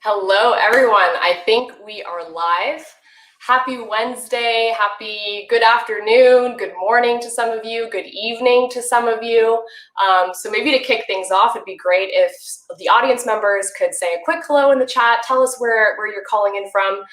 Hello, everyone. I think we are live. Happy Wednesday, happy good afternoon, good morning to some of you, good evening to some of you. So maybe to kick things off, it'd be great if the audience members could say a quick hello in the chat. Tell us where you're calling in from.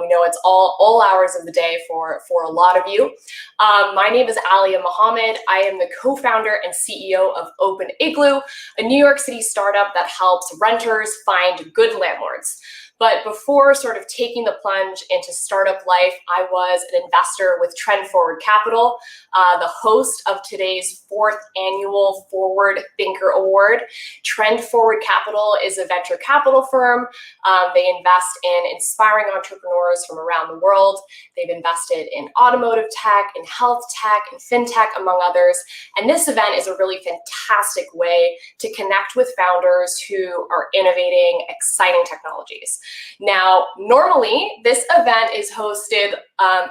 We know it's all hours of the day for a lot of you. My name is Alia Mohammed. I am the co-founder and CEO of Open Igloo, a New York City startup that helps renters find good landlords. But before sort of taking the plunge into startup life, I was an investor with Trend Forward Capital, the host of today's 4th annual Forward Thinker Award. Trend Forward Capital is a venture capital firm. They invest in inspiring entrepreneurs from around the world. They've invested in automotive tech, in health tech, and fintech, among others. And this event is a really fantastic way to connect with founders who are innovating exciting technologies. Now, normally this event is hosted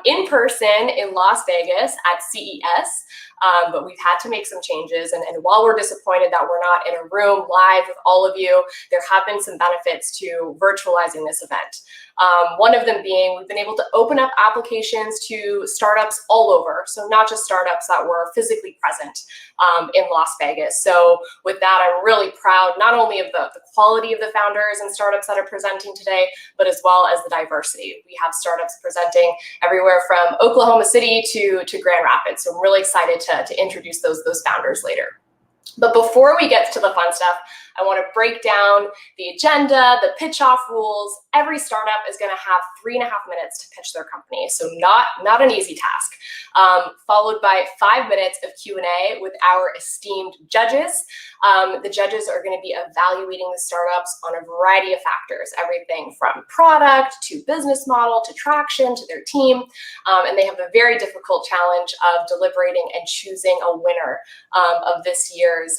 in person in Las Vegas at CES, but we've had to make some changes. And while we're disappointed that we're not in a room live with all of you, there have been some benefits to virtualizing this event. One of them being we've been able to open up applications to startups all over. So not just startups that were physically present in Las Vegas. So with that, I'm really proud not only of the quality of the founders and startups that are presenting today, but as well as the diversity. We have startups presenting everywhere from Oklahoma City to Grand Rapids. So I'm really excited to introduce those founders later. But before we get to the fun stuff, I want to break down the agenda, the pitch off rules. Every startup is going to have 3.5 minutes to pitch their company. So not an easy task. Followed by 5 minutes of Q&A with our esteemed judges. The judges are going to be evaluating the startups on a variety of factors, everything from product to business model to traction to their team. And they have the very difficult challenge of deliberating and choosing a winner of this year's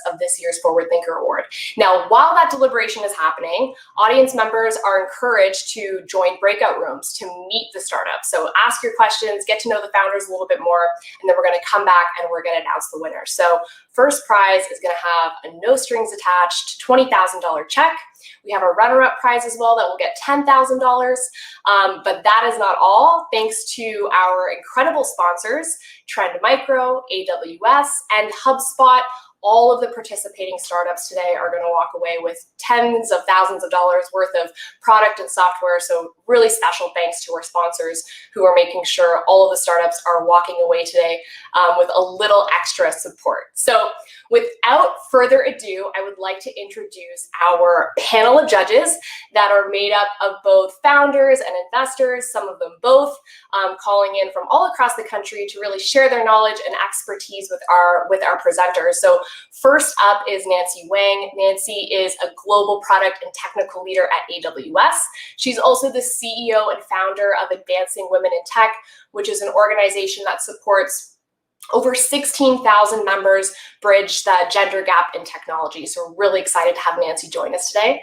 Forward Thinker Award. Now, while that deliberation is happening, audience members are encouraged to join breakout rooms to meet the startup. So ask your questions, get to know the founders a little bit more, and then we're going to come back and we're going to announce the winner. So first prize is going to have a no strings attached $20,000 check. We have a runner-up prize as well that will get $10,000. But that is not all. Thanks to our incredible sponsors, Trend Micro, AWS, and HubSpot, all of the participating startups today are going to walk away with tens of thousands of dollars worth of product and software. So really special thanks to our sponsors who are making sure all of the startups are walking away today with a little extra support. So without further ado, I would like to introduce our panel of judges that are made up of both founders and investors, some of them both, calling in from all across the country to really share their knowledge and expertise with our presenters. So first up is Nancy Wang. Nancy is a global product and technical leader at AWS. She's also the CEO and founder of Advancing Women in Tech, which is an organization that supports over 16,000 members bridge the gender gap in technology. So we're really excited to have Nancy join us today.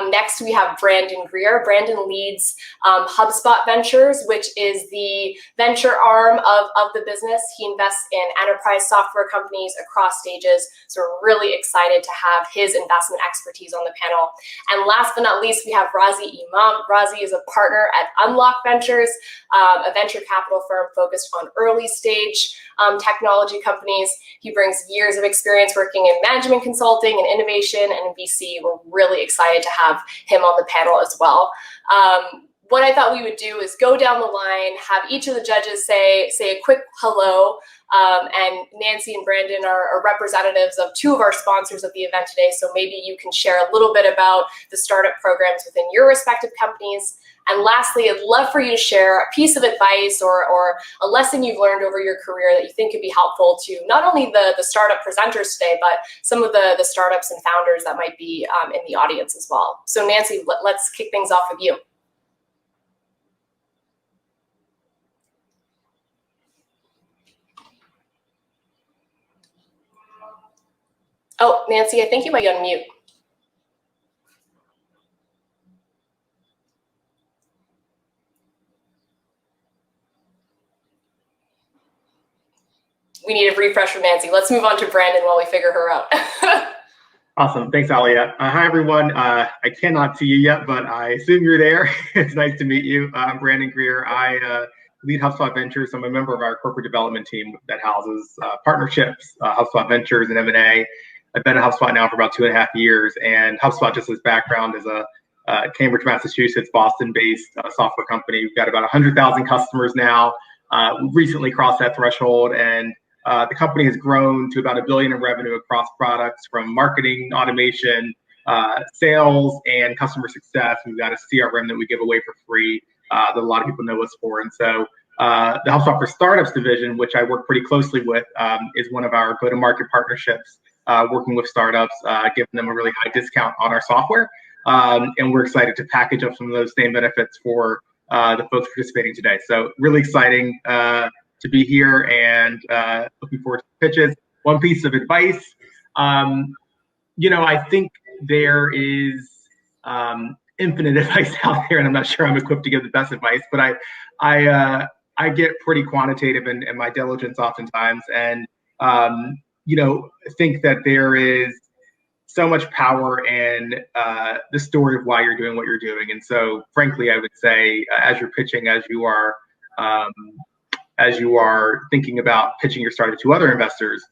Next, we have Brandon Greer. Brandon leads HubSpot Ventures, which is the venture arm of the business. He invests in enterprise software companies across stages. So we're really excited to have his investment expertise on the panel. And last but not least, we have Razi Imam. Razi is a partner at Unlock Ventures, a venture capital firm focused on early stage technology companies. He brings years of experience working in management consulting and innovation and in VC. We're really excited to have him on the panel as well. What I thought we would do is go down the line, have each of the judges say a quick hello. And Nancy and Brandon are representatives of two of our sponsors of the event today. So maybe you can share a little bit about the startup programs within your respective companies. And lastly, I'd love for you to share a piece of advice or a lesson you've learned over your career that you think could be helpful to not only the startup presenters today, but some of the startups and founders that might be in the audience as well. So Nancy, let's kick things off with you. Oh, Nancy, I think you might be on mute. We need a refresh from Nancy. Let's move on to Brandon while we figure her out. Awesome. Thanks, Alia. Hi, everyone. I cannot see you yet, but I assume you're there. It's nice to meet you. I'm Brandon Greer. I lead HubSpot Ventures. I'm a member of our corporate development team that houses partnerships, HubSpot Ventures, and M&A. I've been at HubSpot now for about 2.5 years, and HubSpot, just as background, is a Cambridge, Massachusetts, Boston-based software company. We've got about 100,000 customers now. We've recently crossed that threshold, and the company has grown to about $1 billion in revenue across products from marketing, automation, sales, and customer success. We've got a CRM that we give away for free that a lot of people know us for. And so the HubSpot for Startups division, which I work pretty closely with, is one of our go-to-market partnerships, working with startups, giving them a really high discount on our software. And we're excited to package up some of those same benefits for the folks participating today. So really exciting to be here, and looking forward to the pitches. One piece of advice, I think there is infinite advice out there, and I'm not sure I'm equipped to give the best advice, but I get pretty quantitative in my diligence oftentimes, and think that there is so much power in the story of why you're doing what you're doing. And so, frankly, I would say as you're pitching, as you are thinking about pitching your startup to other investors,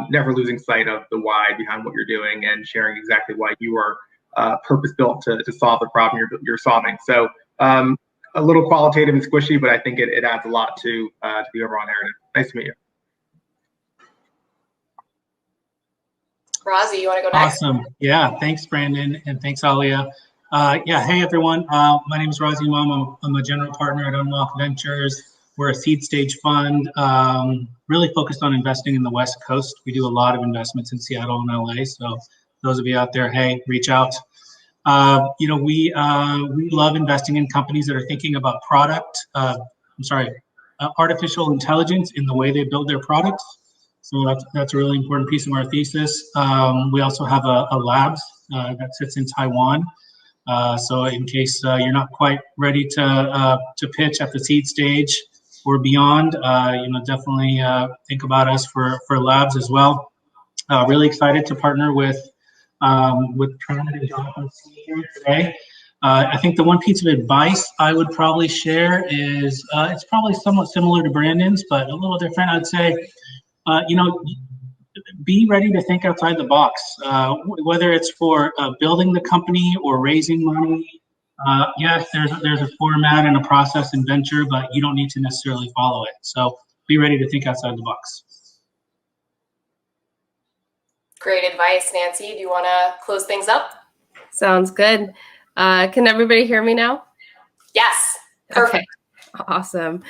never losing sight of the why behind what you're doing and sharing exactly why you are purpose-built to solve the problem you're solving. So a little qualitative and squishy, but I think it adds a lot to the overall narrative. Nice to meet you. Razi, you want to go next? Awesome. Yeah, thanks, Brandon, and thanks, Alia. Hey, everyone. My name is Razi Imam. I'm a general partner at Unlock Ventures. We're a seed stage fund, really focused on investing in the West Coast. We do a lot of investments in Seattle and LA. So those of you out there, hey, reach out. We love investing in companies that are thinking about artificial intelligence in the way they build their products. So that's a really important piece of our thesis. We also have a labs that sits in Taiwan. So in case you're not quite ready to pitch at the seed stage or beyond, definitely think about us for labs as well. Really excited to partner with Trent and Jonathan here today. I think the one piece of advice I would probably share is it's probably somewhat similar to Brandon's, but a little different. I'd say, be ready to think outside the box, whether it's for building the company or raising money. Yes, there's a format and a process in venture, but you don't need to necessarily follow it. So be ready to think outside the box. Great advice, Nancy. Do you want to close things up? Sounds good. Can everybody hear me now? Yes. Perfect. Okay. Awesome.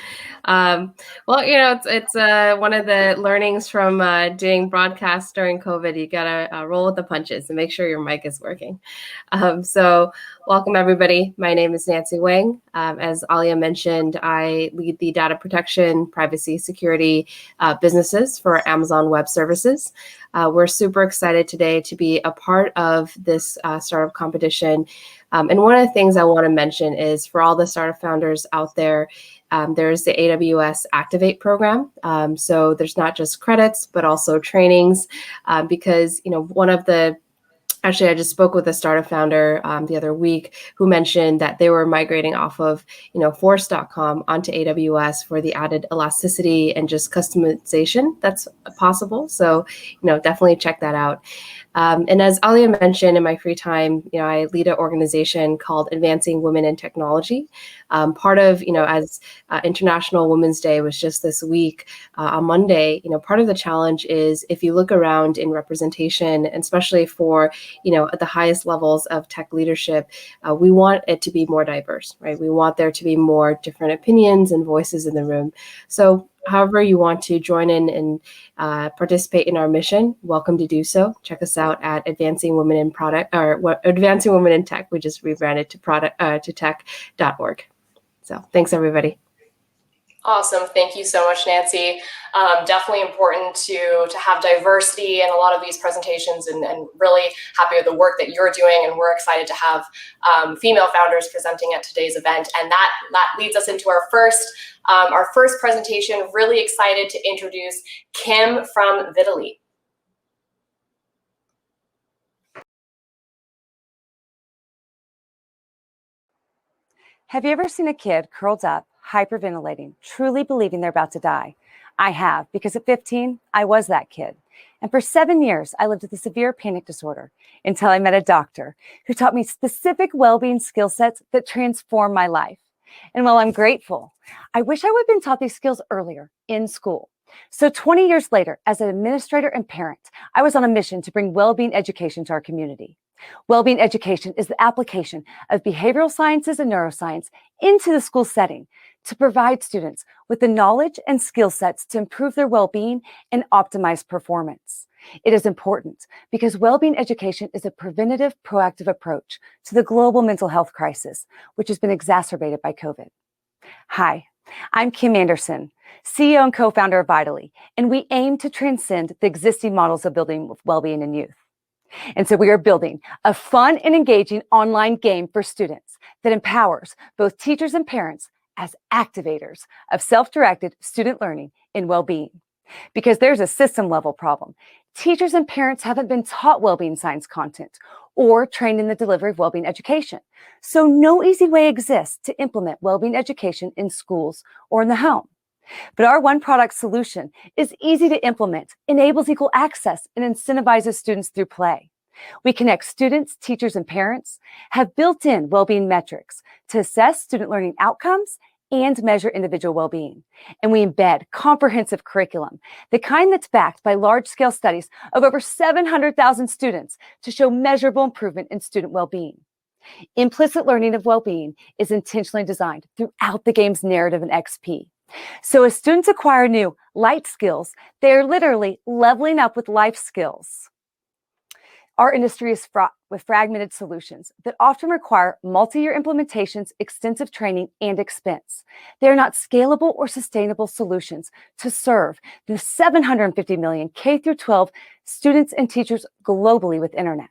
Well, it's one of the learnings from doing broadcasts during COVID. You gotta roll with the punches and make sure your mic is working. So welcome, everybody. My name is Nancy Wang. As Alia mentioned, I lead the data protection, privacy, security businesses for Amazon Web Services. We're super excited today to be a part of this startup competition. And one of the things I want to mention is for all the startup founders out there, there's the AWS Activate program. So there's not just credits, but also trainings, because, actually, I just spoke with a startup founder the other week who mentioned that they were migrating off of, Force.com onto AWS for the added elasticity and just customization that's possible. So, definitely check that out. And as Alia mentioned, in my free time, I lead an organization called Advancing Women in Technology. Part of, as International Women's Day was just this week on Monday, part of the challenge is if you look around in representation, and especially for, at the highest levels of tech leadership, we want it to be more diverse, right? We want there to be more different opinions and voices in the room. So however you want to join in and participate in our mission, welcome to do so. Check us out at Advancing Women in Advancing Women in Tech. We just rebranded to tech.org. So thanks, everybody. Awesome. Thank you so much, Nancy. Definitely important to have diversity in a lot of these presentations, and really happy with the work that you're doing. And we're excited to have female founders presenting at today's event. And that leads us into our first presentation. Really excited to introduce Kim from Vitaly. Have you ever seen a kid curled up, hyperventilating, truly believing they're about to die? I have, because at 15, I was that kid. And for 7 years, I lived with a severe panic disorder until I met a doctor who taught me specific well-being skill sets that transformed my life. And while I'm grateful, I wish I would have been taught these skills earlier in school. So 20 years later, as an administrator and parent, I was on a mission to bring well-being education to our community. Well-being education is the application of behavioral sciences and neuroscience into the school setting to provide students with the knowledge and skill sets to improve their well-being and optimize performance. It is important because well-being education is a preventative, proactive approach to the global mental health crisis, which has been exacerbated by COVID. Hi, I'm Kim Anderson, CEO and co-founder of Vitally, and we aim to transcend the existing models of building well-being in youth. And so we are building a fun and engaging online game for students that empowers both teachers and parents as activators of self-directed student learning in well-being. Because there's a system level problem. Teachers and parents haven't been taught well-being science content or trained in the delivery of well-being education. So no easy way exists to implement well-being education in schools or in the home. But our one product solution is easy to implement, enables equal access, and incentivizes students through play. We connect students, teachers, and parents, have built-in well-being metrics to assess student learning outcomes and measure individual well-being. And we embed comprehensive curriculum, the kind that's backed by large-scale studies of over 700,000 students to show measurable improvement in student well-being. Implicit learning of well-being is intentionally designed throughout the game's narrative and XP. So as students acquire new light skills, they are literally leveling up with life skills. Our industry is fraught with fragmented solutions that often require multi-year implementations, extensive training, and expense. They are not scalable or sustainable solutions to serve the 750 million K-12 students and teachers globally with internet.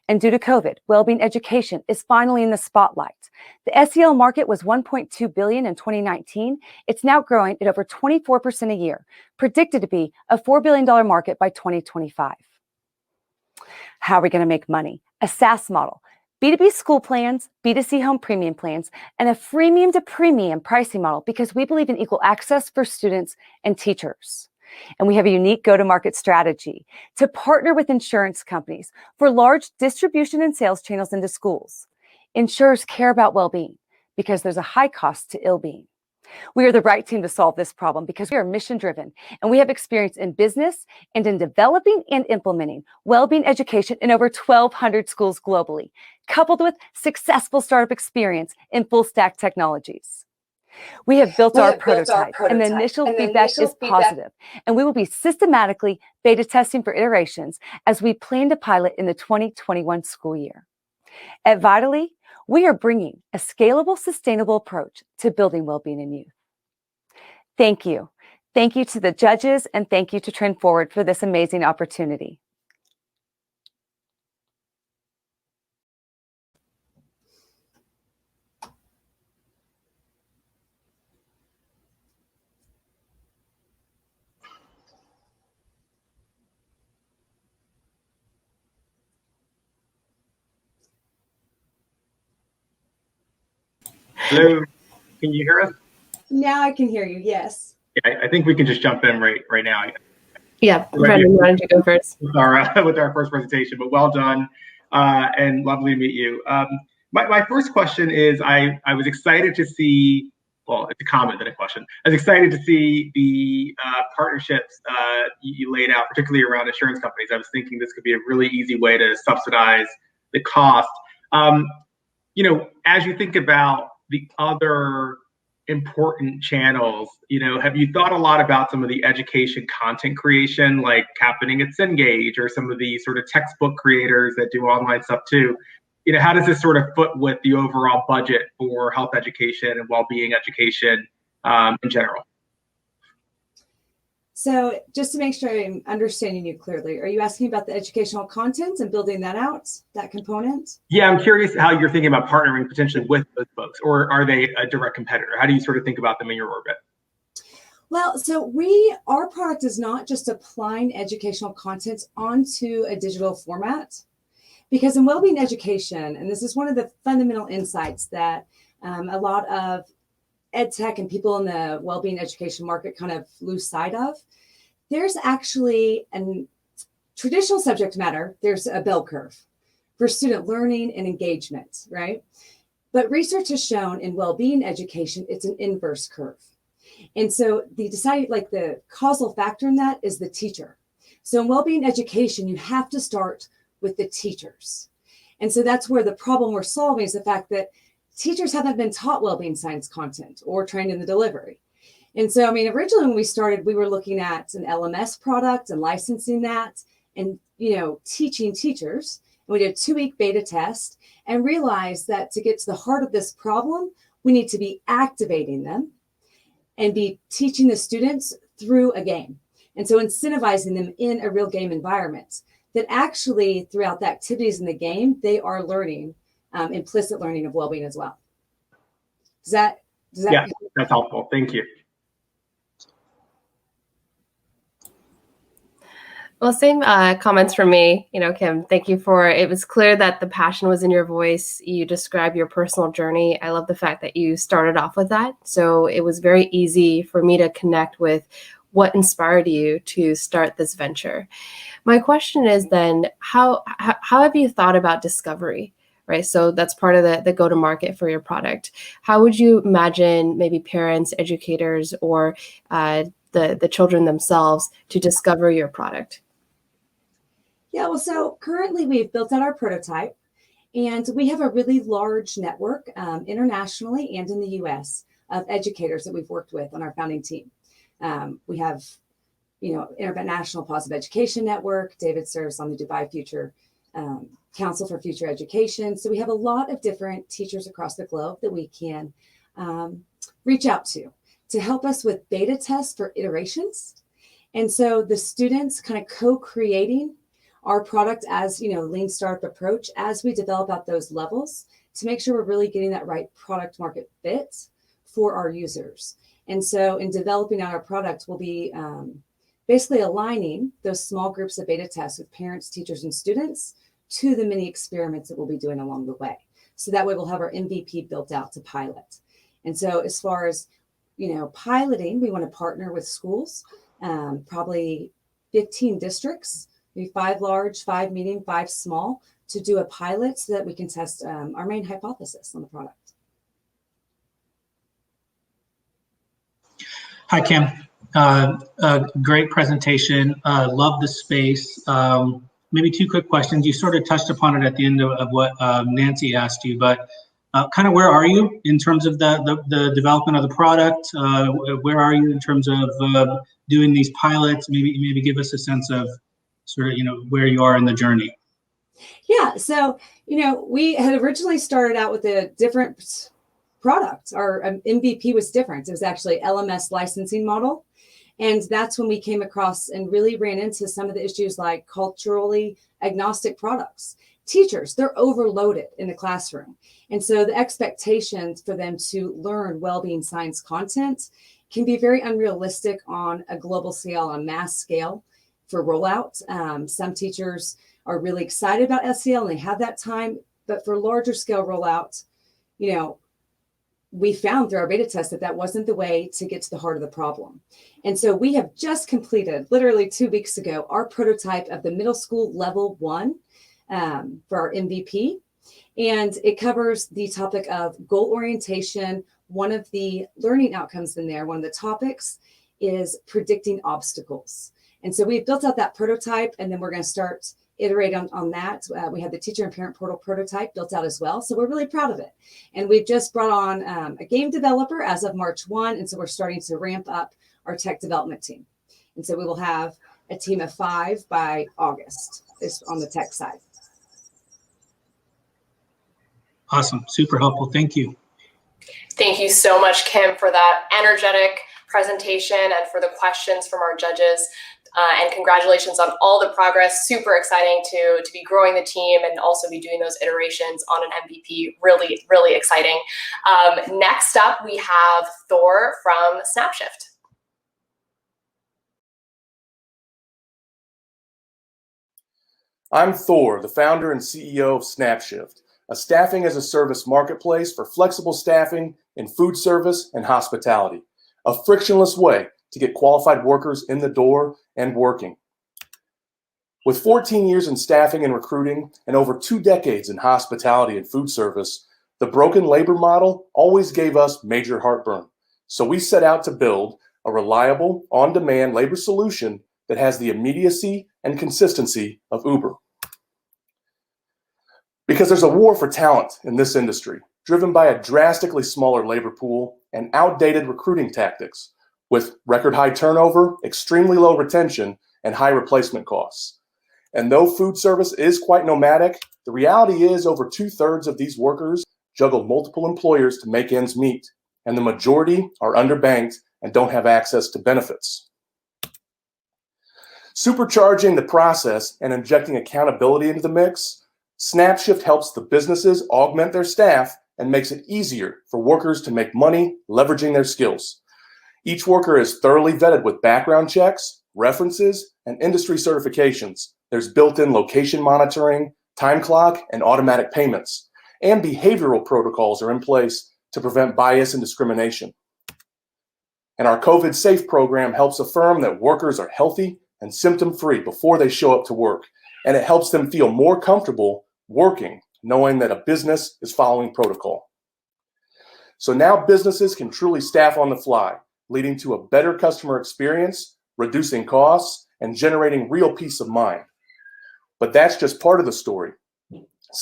And due to COVID, well-being education is finally in the spotlight. The SEL market was $1.2 billion in 2019. It's now growing at over 24% a year, predicted to be a $4 billion market by 2025. How are we going to make money? A SaaS model, B2B school plans, B2C home premium plans, and a freemium to premium pricing model because we believe in equal access for students and teachers. And we have a unique go-to-market strategy to partner with insurance companies for large distribution and sales channels into schools. Insurers care about well-being because there's a high cost to ill-being. We are the right team to solve this problem because we are mission-driven and we have experience in business and in developing and implementing well-being education in over 1,200 schools globally, coupled with successful startup experience in full-stack technologies. We have built our prototype, and the initial feedback is positive, and we will be systematically beta testing for iterations as we plan to pilot in the 2021 school year. At Vitally, we are bringing a scalable, sustainable approach to building well-being in youth. Thank you. Thank you to the judges, and thank you to Trend Forward for this amazing opportunity. Hello, can you hear us? Now I can hear you, yes. Yeah, I think we can just jump in right now. Yeah, Brendan, why don't you go first? With our first presentation, but well done and lovely to meet you. My first question is I was excited to see, well, it's a comment than a question. I was excited to see the partnerships you laid out, particularly around insurance companies. I was thinking this could be a really easy way to subsidize the cost. You know, as you think about the other important channels, you know, have you thought a lot about some of the education content creation, like happening at Cengage or some of the sort of textbook creators that do online stuff too? You know, how does this sort of foot with the overall budget for health education and well-being education in general? So just to make sure I'm understanding you clearly, are you asking about the educational content and building that out, that component? Yeah, I'm curious how you're thinking about partnering potentially with those folks, or are they a direct competitor? How do you sort of think about them in your orbit? Well, so our product is not just applying educational content onto a digital format, because in wellbeing education, and this is one of the fundamental insights that a lot of ed tech and people in the well-being education market kind of lose sight of. There's actually a traditional subject matter, there's a bell curve for student learning and engagement, right? But research has shown in well-being education, it's an inverse curve. And so the causal factor in that is the teacher. So in well-being education, you have to start with the teachers. And so that's where the problem we're solving is the fact that teachers haven't been taught well-being science content or trained in the delivery. And so, I mean, originally when we started, we were looking at an LMS product and licensing that and, teaching teachers. And we did a 2-week beta test and realized that to get to the heart of this problem, we need to be activating them and be teaching the students through a game. And so incentivizing them in a real game environment that actually throughout the activities in the game, they are learning implicit learning of well-being as well. Does that? Yeah, that's helpful. Thank you. Well, same comments from me. Kim, thank you it was clear that the passion was in your voice. You described your personal journey. I love the fact that you started off with that. So it was very easy for me to connect with what inspired you to start this venture. My question is then, how have you thought about discovery? Right. So that's part of the go-to-market for your product. How would you imagine maybe parents, educators, or the children themselves to discover your product? Yeah, well, so currently we've built out our prototype and we have a really large network internationally and in the US of educators that we've worked with on our founding team. We have, International Positive Education Network. David serves on the Dubai Future Council for Future Education. So we have a lot of different teachers across the globe that we can reach out to help us with beta tests for iterations. And so the students kind of co-creating our product as, lean startup approach as we develop out those levels to make sure we're really getting that right product market fit for our users. And so in developing out our product, we'll be basically aligning those small groups of beta tests with parents, teachers, and students to the mini experiments that we'll be doing along the way. So that way we'll have our MVP built out to pilot. And so as far as, piloting, we want to partner with schools, probably 15 districts, maybe 5 large, 5 medium, 5 small, to do a pilot so that we can test our main hypothesis on the product. Hi, Kim. Great presentation. Love the space. Maybe 2 quick questions. You sort of touched upon it at the end of what Nancy asked you, but kind of where are you in terms of the development of the product? Where are you in terms of doing these pilots? Maybe give us a sense of sort of, where you are in the journey. Yeah, so, we had originally started out with a different product. Our MVP was different. It was actually LMS licensing model. And that's when we came across and really ran into some of the issues like culturally agnostic products. Teachers, they're overloaded in the classroom. And so the expectations for them to learn well-being science content can be very unrealistic on a global scale, on a mass scale for rollout. Some teachers are really excited about SEL and they have that time, but for larger scale rollout, we found through our beta test that wasn't the way to get to the heart of the problem. And so we have just completed, literally 2 weeks ago, our prototype of the middle school level 1 for our MVP. And it covers the topic of goal orientation. One of the learning outcomes in there, one of the topics is predicting obstacles. And so we've built out that prototype and then we're going to start iterate on that. We have the teacher and parent portal prototype built out as well. So we're really proud of it. And we've just brought on a game developer as of March 1. And so we're starting to ramp up our tech development team. And so we will have a team of 5 by August on the tech side. Awesome. Super helpful. Thank you. Thank you so much, Kim, for that energetic presentation and for the questions from our judges. And congratulations on all the progress. Super exciting to be growing the team and also be doing those iterations on an MVP. Really, really exciting. Next up, we have Thor from Snapshift. I'm Thor, the founder and CEO of Snapshift. a staffing as a service marketplace for flexible staffing in food service and hospitality, a frictionless way to get qualified workers in the door and working. With 14 years in staffing and recruiting and over 2 decades in hospitality and food service, the broken labor model always gave us major heartburn. So we set out to build a reliable, on-demand labor solution that has the immediacy and consistency of Uber. Because there's a war for talent in this industry, driven by a drastically smaller labor pool and outdated recruiting tactics, with record high turnover, extremely low retention, and high replacement costs. And though food service is quite nomadic, the reality is over 2/3 of these workers juggle multiple employers to make ends meet, and the majority are underbanked and don't have access to benefits. Supercharging the process and injecting accountability into the mix, SnapShift helps the businesses augment their staff and makes it easier for workers to make money leveraging their skills. Each worker is thoroughly vetted with background checks, references, and industry certifications. There's built-in location monitoring, time clock, and automatic payments. And behavioral protocols are in place to prevent bias and discrimination. And our COVID Safe program helps affirm that workers are healthy and symptom-free before they show up to work. And it helps them feel more comfortable working, knowing that a business is following protocol. So now businesses can truly staff on the fly, leading to a better customer experience, reducing costs, and generating real peace of mind. But that's just part of the story.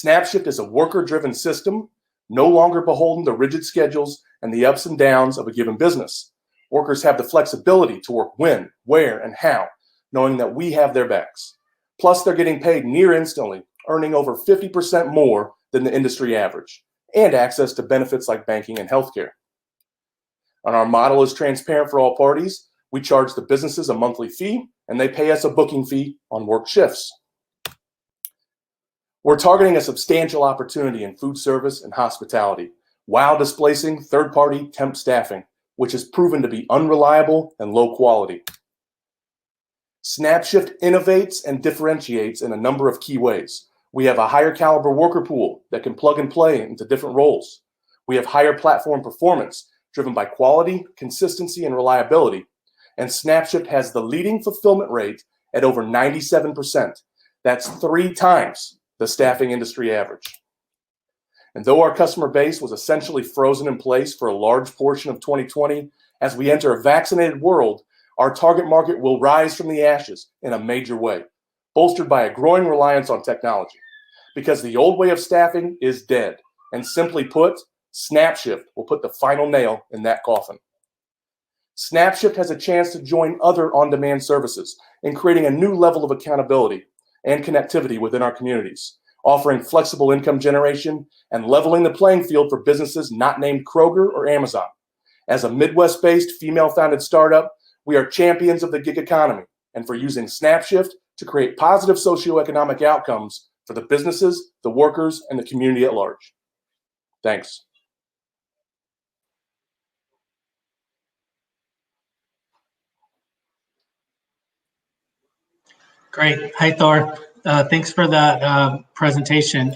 SnapShift is a worker-driven system, no longer beholden to rigid schedules and the ups and downs of a given business. Workers have the flexibility to work when, where, and how, knowing that we have their backs. Plus, they're getting paid near instantly, earning over 50% more than the industry average, and access to benefits like banking and healthcare. And our model is transparent for all parties. We charge the businesses a monthly fee, and they pay us a booking fee on work shifts. We're targeting a substantial opportunity in food service and hospitality while displacing third-party temp staffing, which has proven to be unreliable and low quality. SnapShift innovates and differentiates in a number of key ways. We have a higher caliber worker pool that can plug and play into different roles. We have higher platform performance driven by quality, consistency, and reliability. And SnapShift has the leading fulfillment rate at over 97%. That's 3 times the staffing industry average. And though our customer base was essentially frozen in place for a large portion of 2020, as we enter a vaccinated world, our target market will rise from the ashes in a major way, bolstered by a growing reliance on technology. Because the old way of staffing is dead, and simply put, SnapShift will put the final nail in that coffin. SnapShift has a chance to join other on-demand services in creating a new level of accountability and connectivity within our communities, offering flexible income generation and leveling the playing field for businesses not named Kroger or Amazon. As a Midwest-based, female-founded startup, we are champions of the gig economy and for using SnapShift to create positive socioeconomic outcomes for the businesses, the workers, and the community at large. Thanks. Great. Hi, Thor. Thanks for that presentation.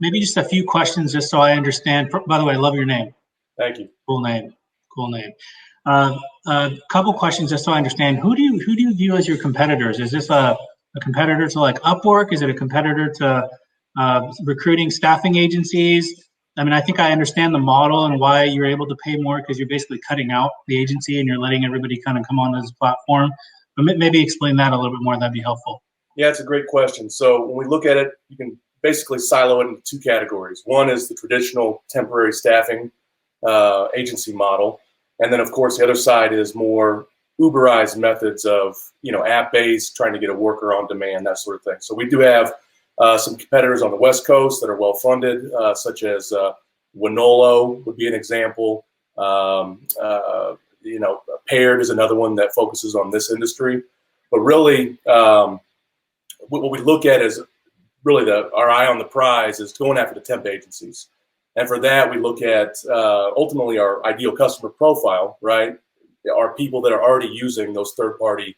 Maybe just a few questions just so I understand. By the way, I love your name. Thank you. Cool name. Cool name. A couple questions just so I understand. Who do you view as your competitors? Is this a competitor to like Upwork? Is it a competitor to recruiting staffing agencies? I mean, I think I understand the model and why you're able to pay more because you're basically cutting out the agency and you're letting everybody kind of come on this platform. But maybe explain that a little bit more. That'd be helpful. Yeah, it's a great question. So when we look at it, you can basically silo it into 2 categories. One is the traditional temporary staffing agency model. And then, of course, the other side is more Uberized methods of, app-based, trying to get a worker on demand, that sort of thing. So we do have some competitors on the West Coast that are well-funded, such as Winolo would be an example. Paired is another one that focuses on this industry. But really, what we look at is really our eye on the prize is going after the temp agencies. And for that, we look at ultimately our ideal customer profile, right? Are people that are already using those third-party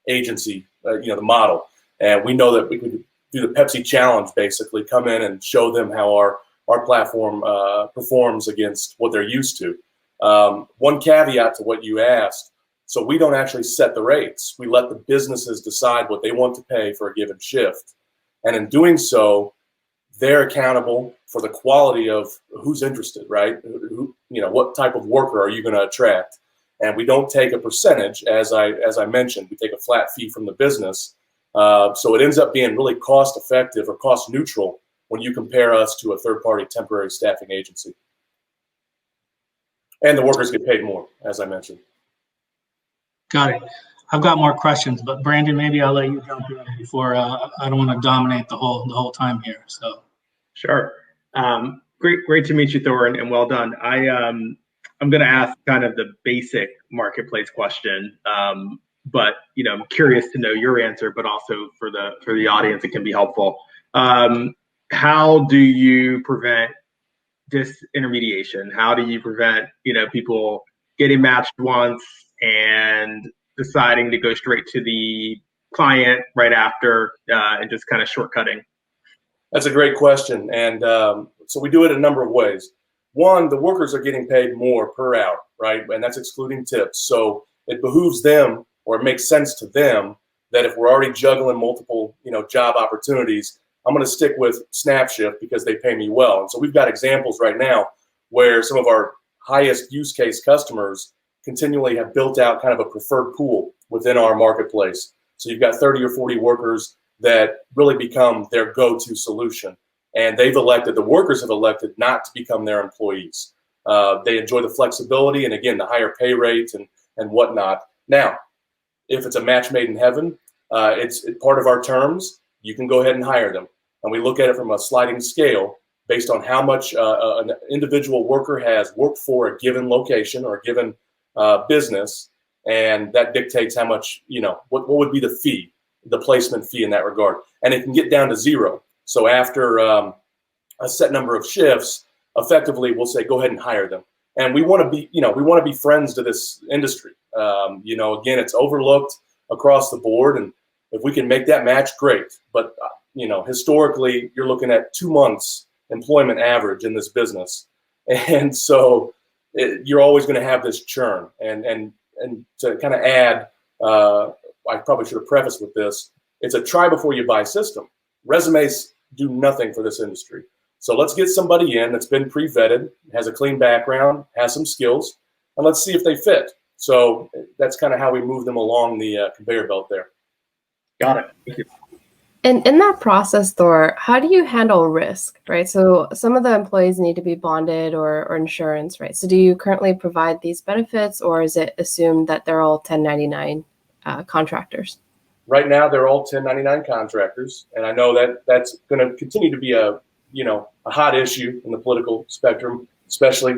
agency, the model. And we know that we could do the Pepsi challenge, basically come in and show them how our platform performs against what they're used to. One caveat to what you asked, so we don't actually set the rates. We let the businesses decide what they want to pay for a given shift. And in doing so, they're accountable for the quality of who's interested, right? What type of worker are you going to attract? And we don't take a percentage, as I mentioned. We take a flat fee from the business. So it ends up being really cost effective or cost neutral when you compare us to a third-party temporary staffing agency. And the workers get paid more, as I mentioned. Got it. I've got more questions, but Brandon, maybe I'll let you jump in before I don't want to dominate the whole time here. So Sure. Great to meet you, Thor, and well done. I'm going to ask kind of the basic marketplace question, but I'm curious to know your answer, but also for the audience, it can be helpful. How do you prevent disintermediation? How do you prevent people getting matched once and deciding to go straight to the client right after and just kind of shortcutting? That's a great question. And so we do it a number of ways. One, the workers are getting paid more per hour, right? And that's excluding tips. So it behooves them, or it makes sense to them, that if we're already juggling multiple, job opportunities, I'm going to stick with SnapShift because they pay me well. And so we've got examples right now where some of our highest use case customers continually have built out kind of a preferred pool within our marketplace. So you've got 30 or 40 workers that really become their go-to solution. And the workers have elected not to become their employees. They enjoy the flexibility and, again, the higher pay rate and whatnot. Now, if it's a match made in heaven, it's part of our terms. You can go ahead and hire them. And we look at it from a sliding scale based on how much an individual worker has worked for a given location or a given business. And that dictates how much, what would be the fee, the placement fee in that regard. And it can get down to zero. So after a set number of shifts, effectively, we'll say, go ahead and hire them. And we want to be friends to this industry. Again, it's overlooked across the board. And if we can make that match, great. But, historically, you're looking at 2 months employment average in this business. And so you're always going to have this churn. And to kind of add, I probably should have prefaced with this, it's a try before you buy system. Resumes do nothing for this industry. So let's get somebody in that's been pre-vetted, has a clean background, has some skills, and let's see if they fit. So that's kind of how we move them along the conveyor belt there. Got it. Thank you. And in that process, Thor, how do you handle risk, right? So some of the employees need to be bonded or insurance, right? So do you currently provide these benefits, or is it assumed that they're all 1099 contractors? Right now, they're all 1099 contractors, and I know that that's going to continue to be a hot issue in the political spectrum, especially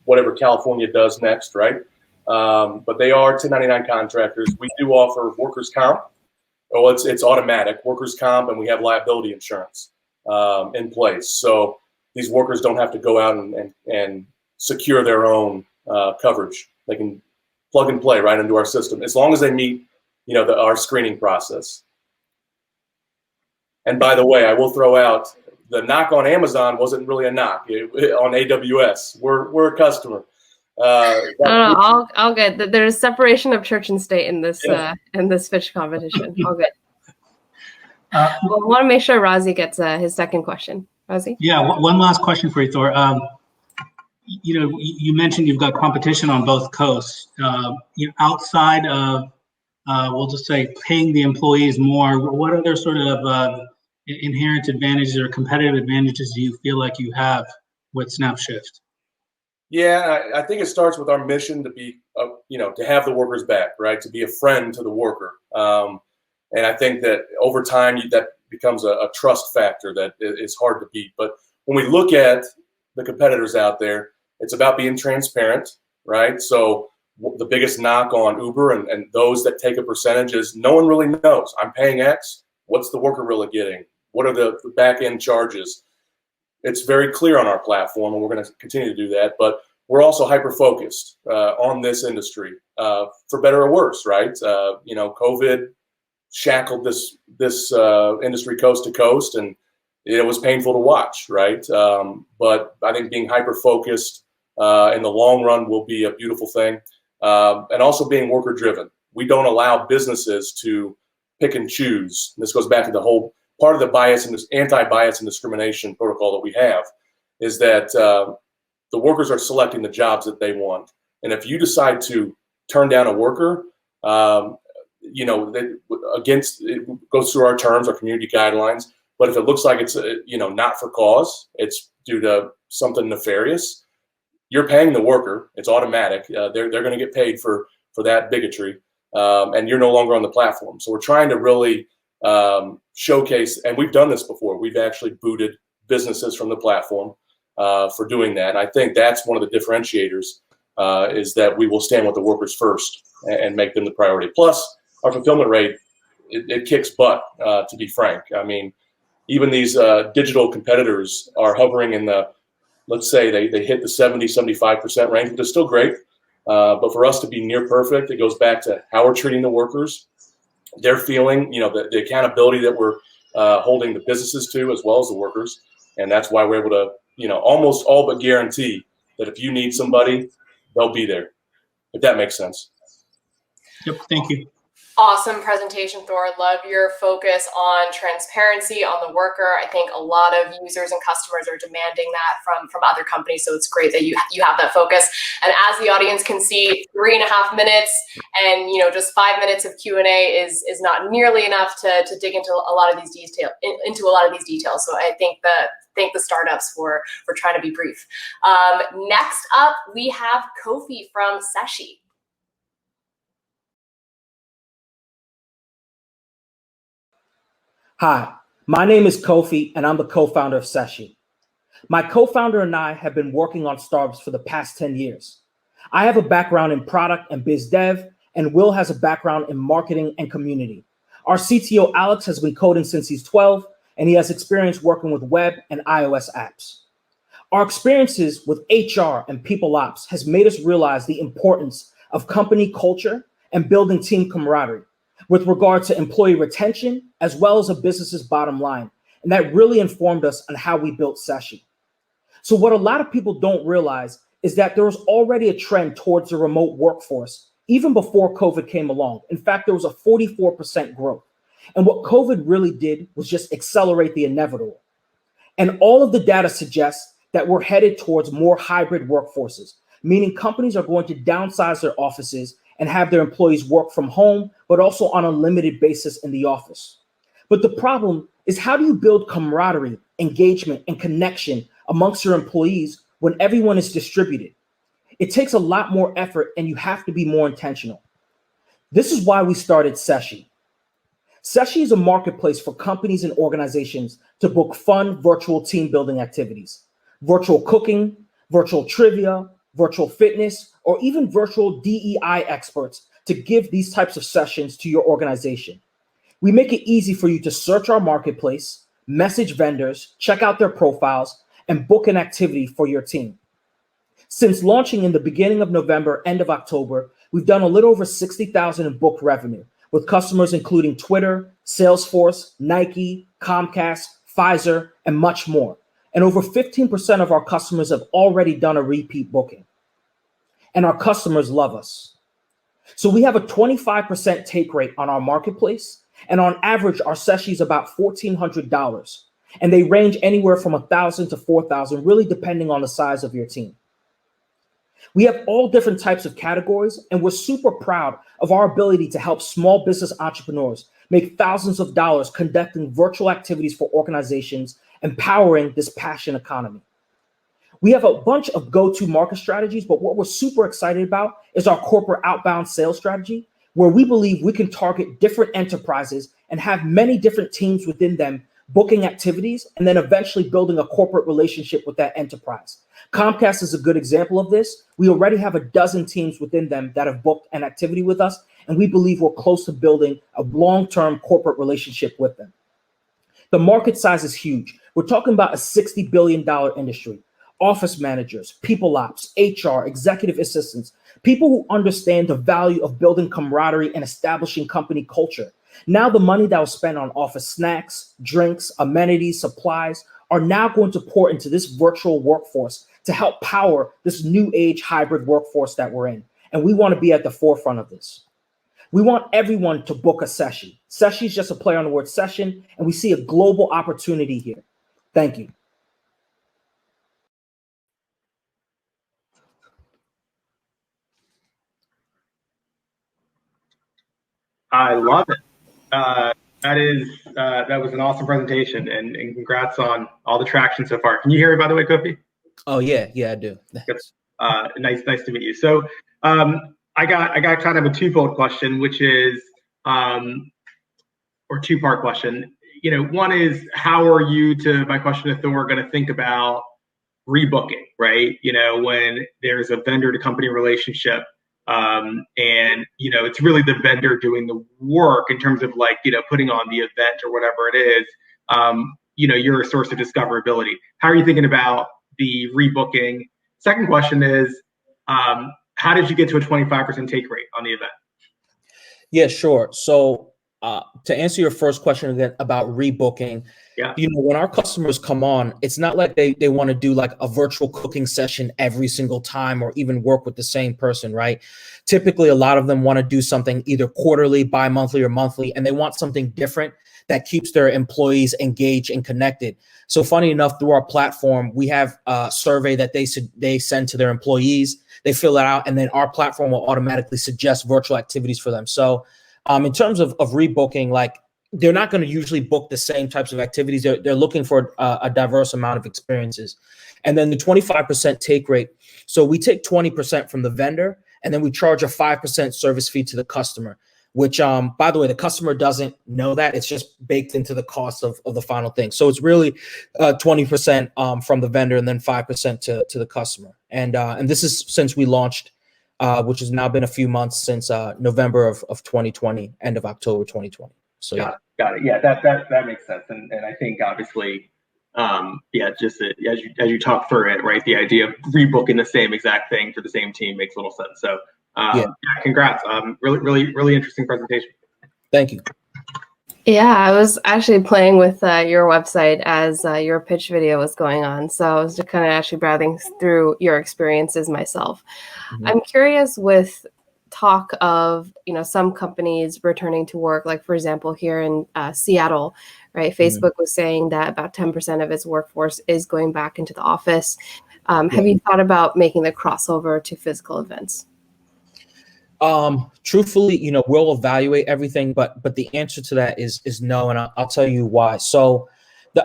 whatever California does next, right? But they are 1099 contractors. We do offer workers' comp. Well, it's automatic workers' comp, and we have liability insurance in place. So these workers don't have to go out and secure their own coverage. They can plug and play right into our system as long as they meet our screening process. And by the way, I will throw out the knock on Amazon wasn't really a knock on AWS. We're a customer. All good. There's separation of church and state in this pitch competition. All good. Well, we want to make sure Razi gets his second question. Razi? Yeah, one last question for you, Thor. You mentioned you've got competition on both coasts. Outside of, we'll just say, paying the employees more, what other sort of inherent advantages or competitive advantages do you feel like you have with SnapShift? Yeah, I think it starts with our mission to be, to have the workers back, right? To be a friend to the worker. And I think that over time, that becomes a trust factor that is hard to beat. But when we look at the competitors out there, it's about being transparent, right? So the biggest knock on Uber and those that take a percentage is no one really knows. I'm paying X. What's the worker really getting? What are the back end charges? It's very clear on our platform, and we're going to continue to do that. But we're also hyper-focused on this industry, for better or worse, right? COVID shackled this industry coast to coast, and it was painful to watch, right? But I think being hyper focused in the long run will be a beautiful thing, and also being worker driven. We don't allow businesses to pick and choose. This goes back to the whole part of the bias and this anti-bias and discrimination protocol that we have, is that the workers are selecting the jobs that they want. And if you decide to turn down a worker, it goes through our terms, our community guidelines. But if it looks like it's not for cause, it's due to something nefarious, you're paying the worker. It's automatic. They're going to get paid for that bigotry, and you're no longer on the platform. So we're trying to really showcase, and we've done this before. We've actually booted businesses from the platform for doing that. And I think that's one of the differentiators, is that we will stand with the workers first and make them the priority. Plus, our fulfillment rate, it kicks butt, to be frank. I mean, even these digital competitors are hovering in the, let's say they hit the 70, 75% range, which is still great. But for us to be near perfect, it goes back to how we're treating the workers. They're feeling, the accountability that we're holding the businesses to, as well as the workers. And that's why we're able to, almost all but guarantee that if you need somebody, they'll be there, if that makes sense. Yep, thank you. Awesome presentation, Thor. Love your focus on transparency on the worker. I think a lot of users and customers are demanding that from other companies. So it's great that you have that focus. And as the audience can see, 3.5 minutes and just 5 minutes of Q&A is not nearly enough to dig into a lot of these details. So I thank the startups for trying to be brief. Next up, we have Kofi from Seshi. Hi, my name is Kofi, and I'm the co-founder of Seshi. My co-founder and I have been working on startups for the past 10 years. I have a background in product and biz dev, and Will has a background in marketing and community. Our CTO, Alex, has been coding since he's 12, and he has experience working with web and iOS apps. Our experiences with HR and people ops has made us realize the importance of company culture and building team camaraderie with regard to employee retention, as well as a business's bottom line. And that really informed us on how we built Seshi. So what a lot of people don't realize is that there was already a trend towards the remote workforce, even before COVID came along. In fact, there was a 44% growth. And what COVID really did was just accelerate the inevitable. And all of the data suggests that we're headed towards more hybrid workforces, meaning companies are going to downsize their offices and have their employees work from home, but also on a limited basis in the office. But the problem is, how do you build camaraderie, engagement, and connection amongst your employees when everyone is distributed? It takes a lot more effort, and you have to be more intentional. This is why we started Seshi. Seshi is a marketplace for companies and organizations to book fun virtual team building activities, virtual cooking, virtual trivia, virtual fitness, or even virtual DEI experts to give these types of sessions to your organization. We make it easy for you to search our marketplace, message vendors, check out their profiles, and book an activity for your team. Since launching in the beginning of November, end of October, we've done a little over $60,000 in booked revenue with customers including Twitter, Salesforce, Nike, Comcast, Pfizer, and much more. And over 15% of our customers have already done a repeat booking. And our customers love us. So we have a 25% take rate on our marketplace. And on average, our Seshi is about $1,400. And they range anywhere from $1,000 to $4,000, really depending on the size of your team. We have all different types of categories, and we're super proud of our ability to help small business entrepreneurs make thousands of dollars conducting virtual activities for organizations, empowering this passion economy. We have a bunch of go-to market strategies, but what we're super excited about is our corporate outbound sales strategy, where we believe we can target different enterprises and have many different teams within them booking activities, and then eventually building a corporate relationship with that enterprise. Comcast is a good example of this. We already have a dozen teams within them that have booked an activity with us, and we believe we're close to building a long-term corporate relationship with them. The market size is huge. We're talking about a $60 billion industry. Office managers, people ops, HR, executive assistants, people who understand the value of building camaraderie and establishing company culture. Now the money that was spent on office snacks, drinks, amenities, supplies are now going to pour into this virtual workforce to help power this new age hybrid workforce that we're in. And we want to be at the forefront of this. We want everyone to book a session. Session is just a play on the word session, and we see a global opportunity here. Thank you. I love it. That was an awesome presentation, and congrats on all the traction so far. Can you hear me, by the way, Kofi? Oh yeah, I do. Nice to meet you. So I got kind of a twofold question, which is or two-part question. One is, how are you, to my question to Thor, going to think about rebooking, right? When there's a vendor to company relationship, and it's really the vendor doing the work in terms of putting on the event or whatever it is. You're a source of discoverability. How are you thinking about the rebooking? Second question is, how did you get to a 25% take rate on the event? Yeah, sure. So to answer your first question again about rebooking, when our customers come on, it's not like they want to do like a virtual cooking session every single time or even work with the same person, right? Typically, a lot of them want to do something either quarterly, bi-monthly, or monthly, and they want something different that keeps their employees engaged and connected. So funny enough, through our platform, we have a survey that they send to their employees. They fill it out, and then our platform will automatically suggest virtual activities for them. So in terms of rebooking, like, they're not going to usually book the same types of activities. They're looking for a diverse amount of experiences. And then the 25% take rate. So we take 20% from the vendor, and then we charge a 5% service fee to the customer, which, by the way, the customer doesn't know that. It's just baked into the cost of the final thing. So it's really 20% from the vendor and then 5% to the customer. And this is since we launched, which has now been a few months since November of 2020, end of October 2020. So Got it. Yeah, that makes sense. And I think obviously, just as you talk through it, right, the idea of rebooking the same exact thing for the same team makes a little sense. So congrats. Really interesting presentation. Thank you. Yeah, I was actually playing with your website as your pitch video was going on. So I was just kind of actually browsing through your experiences myself. Mm-hmm. I'm curious with talk of, some companies returning to work, like, for example, here in Seattle, right? Facebook was saying that about 10% of its workforce is going back into the office. Have you thought about making the crossover to physical events? Truthfully, we'll evaluate everything, but the answer to that is no, and I'll tell you why. So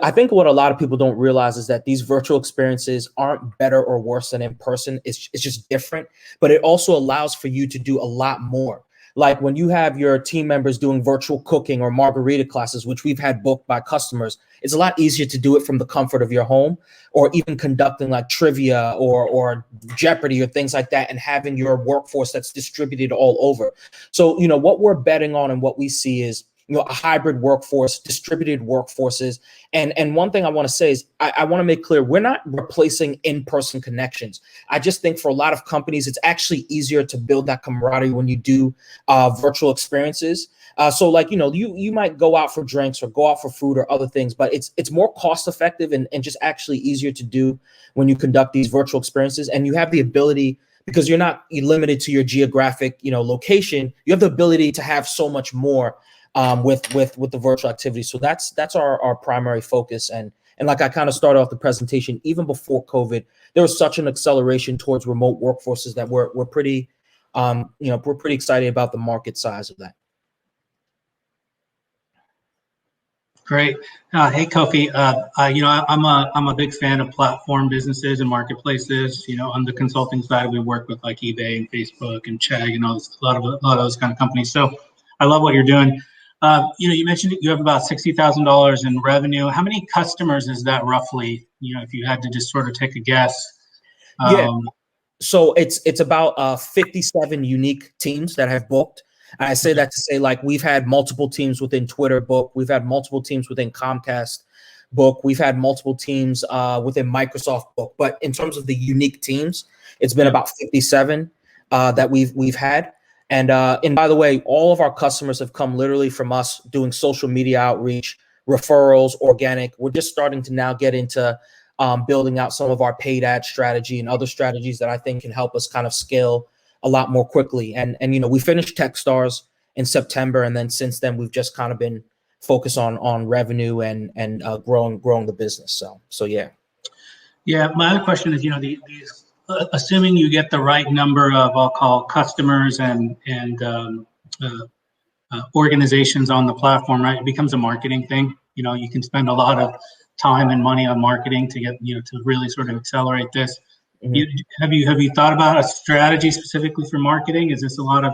I think what a lot of people don't realize is that these virtual experiences aren't better or worse than in person. It's just different, but it also allows for you to do a lot more. Like when you have your team members doing virtual cooking or margarita classes, which we've had booked by customers, it's a lot easier to do it from the comfort of your home, or even conducting like trivia or Jeopardy or things like that, and having your workforce that's distributed all over. So, what we're betting on and what we see is, a hybrid workforce, distributed workforces. And one thing I want to say is I want to make clear, we're not replacing in-person connections. I just think for a lot of companies, it's actually easier to build that camaraderie when you do virtual experiences. So you might go out for drinks or go out for food or other things, but it's more cost effective and just actually easier to do when you conduct these virtual experiences. And you have the ability, because you're not limited to your geographic, location, you have the ability to have so much more with the virtual activity. So that's our primary focus. And like I kind of started off the presentation, even before COVID, there was such an acceleration towards remote workforces that we're pretty, we're pretty excited about the market size of that. Great. Hey, Kofi, I'm a big fan of platform businesses and marketplaces. On the consulting side, we work with like eBay and Facebook and Chegg and a lot of those kind of companies. So I love what you're doing. You mentioned you have about $60,000 in revenue. How many customers is that roughly? If you had to just sort of take a guess. So it's about 57 unique teams that have booked. And I say that to say, like, we've had multiple teams within Twitter book. We've had multiple teams within Comcast book. We've had multiple teams within Microsoft book. But in terms of the unique teams, it's been about 57 that we've had. And by the way, all of our customers have come literally from us doing social media outreach, referrals, organic. We're just starting to now get into building out some of our paid ad strategy and other strategies that I think can help us kind of scale a lot more quickly. And we finished Techstars in September, and then since then we've just kind of been focused on revenue and growing the business. So yeah. Yeah, my other question is, these assuming you get the right number of, I'll call, customers and organizations on the platform, right? It becomes a marketing thing. You can spend a lot of time and money on marketing to get, to really sort of accelerate this. Mm-hmm. Have you thought about a strategy specifically for marketing? Is this a lot of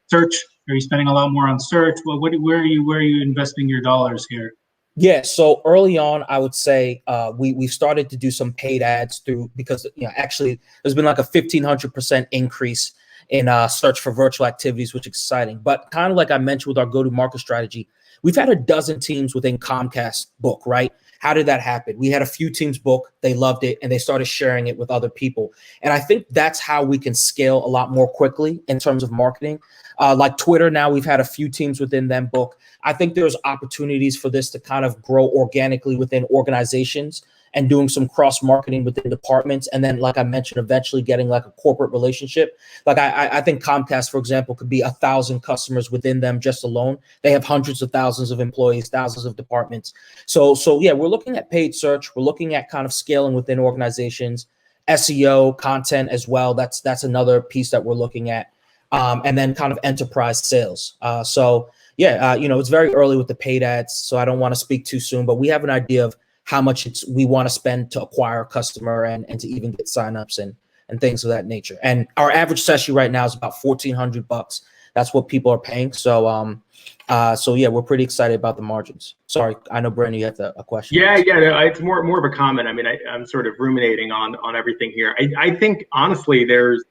search? Are you spending a lot more on search? Well, where are you investing your dollars here? Yeah, so early on, I would say we've started to do some paid ads because actually there's been like a 1,500% increase in search for virtual activities, which is exciting. But kind of like I mentioned with our go-to-market strategy, we've had a dozen teams within Comcast book, right? How did that happen? We had a few teams book, they loved it, and they started sharing it with other people. And I think that's how we can scale a lot more quickly in terms of marketing. Like Twitter, now we've had a few teams within them book. I think there's opportunities for this to kind of grow organically within organizations and doing some cross marketing within departments. And then, like I mentioned, eventually getting like a corporate relationship. Like I think Comcast, for example, could be 1,000 customers within them just alone. They have hundreds of thousands of employees, thousands of departments. So yeah, we're looking at paid search. We're looking at kind of scaling within organizations, SEO, content as well. That's another piece that we're looking at. And then kind of enterprise sales. So yeah, it's very early with the paid ads, so I don't want to speak too soon, but we have an idea of how much we want to spend to acquire a customer and to even get signups and things of that nature. And our average session right now is about $1,400. That's what people are paying. So yeah, we're pretty excited about the margins. Sorry, I know Brandon, you have a question. Yeah, it's more of a comment. I mean, I'm sort of ruminating on everything here. I think honestly, there's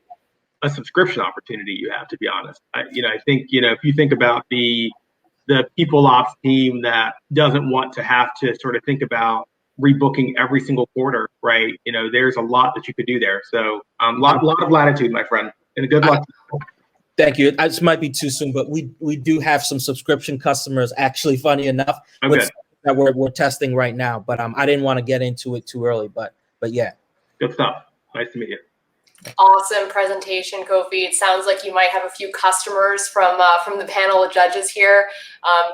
a subscription opportunity you have, to be honest. I think, if you think about the people ops team that doesn't want to have to sort of think about rebooking every single quarter, right? There's a lot that you could do there. So lot of latitude, my friend, and good luck. Thank you. This might be too soon, but we do have some subscription customers, actually, funny enough, that we're testing right now. But I didn't want to get into it too early, but yeah. Good stuff. Nice to meet you. Awesome presentation, Kofi. It sounds like you might have a few customers from the panel of judges here.